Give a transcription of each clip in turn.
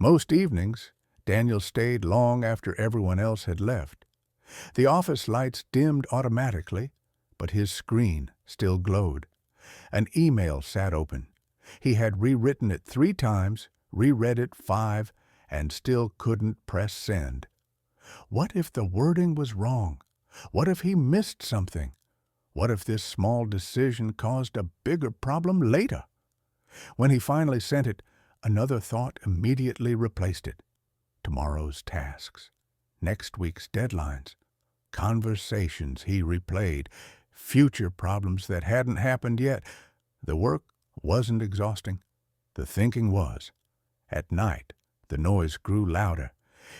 Most evenings, Daniel stayed long after everyone else had left. The office lights dimmed automatically, but his screen still glowed. An email sat open. He had rewritten it 3 times, reread it 5, and still couldn't press send. What if the wording was wrong? What if he missed something? What if this small decision caused a bigger problem later? When he finally sent it, another thought immediately replaced it. Tomorrow's tasks, next week's deadlines, conversations he replayed, future problems that hadn't happened yet. The work wasn't exhausting. The thinking was. At night, the noise grew louder.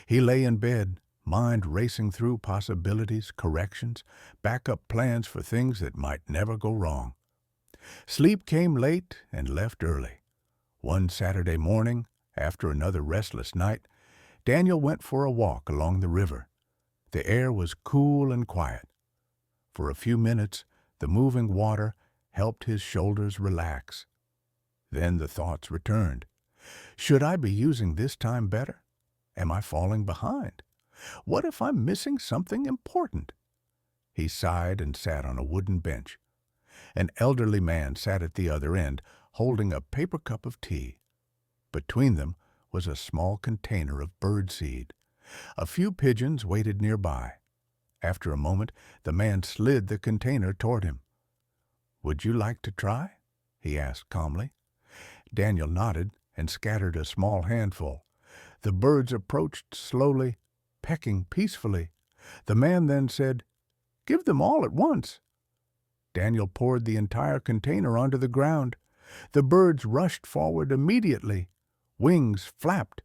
He lay in bed, mind racing through possibilities, corrections, backup plans for things that might never go wrong. Sleep came late and left early. One Saturday morning, after another restless night, Daniel went for a walk along the river. The air was cool and quiet. For a few minutes, the moving water helped his shoulders relax. Then the thoughts returned. Should I be using this time better? Am I falling behind? What if I'm missing something important? He sighed and sat on a wooden bench. An elderly man sat at the other end, holding a paper cup of tea. Between them was a small container of birdseed. A few pigeons waited nearby. After a moment, the man slid the container toward him. "Would you like to try?" he asked calmly. Daniel nodded and scattered a small handful. The birds approached slowly, pecking peacefully. The man then said, "Give them all at once." Daniel poured the entire container onto the ground. The birds rushed forward immediately. Wings flapped.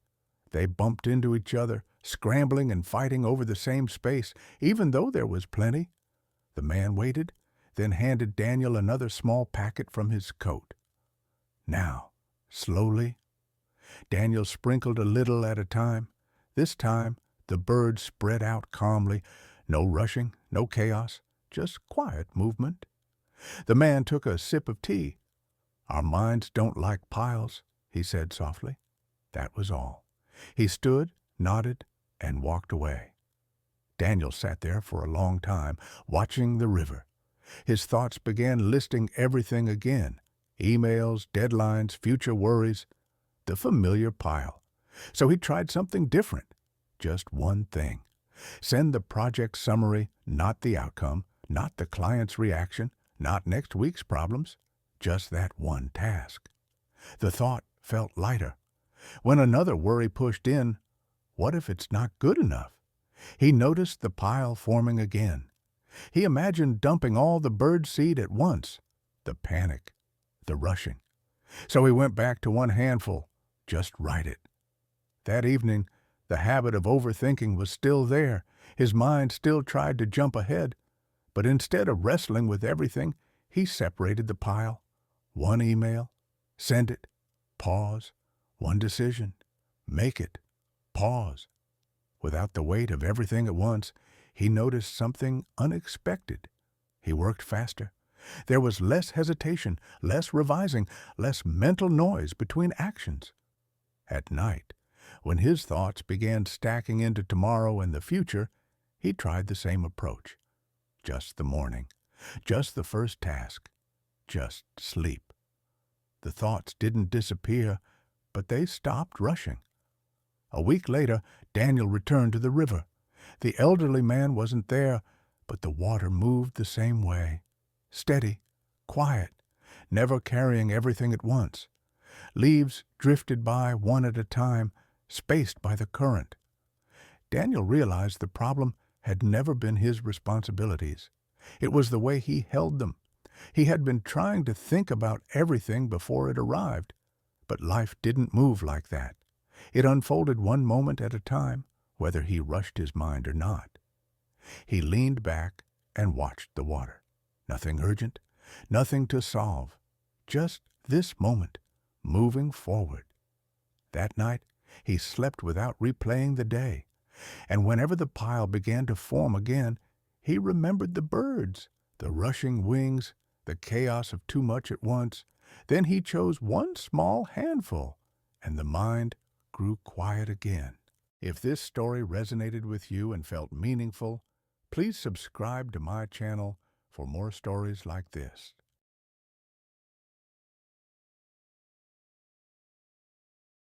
They bumped into each other, scrambling and fighting over the same space, even though there was plenty. The man waited, then handed Daniel another small packet from his coat. Now, slowly, Daniel sprinkled a little at a time. This time, the birds spread out calmly. No rushing, no chaos, just quiet movement. The man took a sip of tea. "Our minds don't like piles," he said softly. That was all. He stood, nodded, and walked away. Daniel sat there for a long time, watching the river. His thoughts began listing everything again. Emails, deadlines, future worries, the familiar pile. So he tried something different. Just one thing. Send the project summary, not the outcome, not the client's reaction, not next week's problems, just that one task. The thought felt lighter. When another worry pushed in, what if it's not good enough? He noticed the pile forming again. He imagined dumping all the bird seed at once. The panic, the rushing. So he went back to one handful. Just write it. That evening, the habit of overthinking was still there. His mind still tried to jump ahead. But instead of wrestling with everything, he separated the pile. One email, send it, pause. One decision, make it, pause. Without the weight of everything at once, he noticed something unexpected. He worked faster. There was less hesitation, less revising, less mental noise between actions. At night, when his thoughts began stacking into tomorrow and the future, he tried the same approach. Just the morning, just the first task, just sleep. The thoughts didn't disappear, but they stopped rushing. A week later, Daniel returned to the river. The elderly man wasn't there, but the water moved the same way. Steady, quiet, never carrying everything at once. Leaves drifted by one at a time, spaced by the current. Daniel realized the problem had never been his responsibilities. It was the way he held them. He had been trying to think about everything before it arrived. But life didn't move like that. It unfolded one moment at a time, whether he rushed his mind or not. He leaned back and watched the water. Nothing urgent, nothing to solve. Just this moment, moving forward. That night, he slept without replaying the day. And whenever the pile began to form again, he remembered the birds, the rushing wings, the chaos of too much at once. Then he chose one small handful, and the mind grew quiet again. If this story resonated with you and felt meaningful, please subscribe to my channel for more stories like this.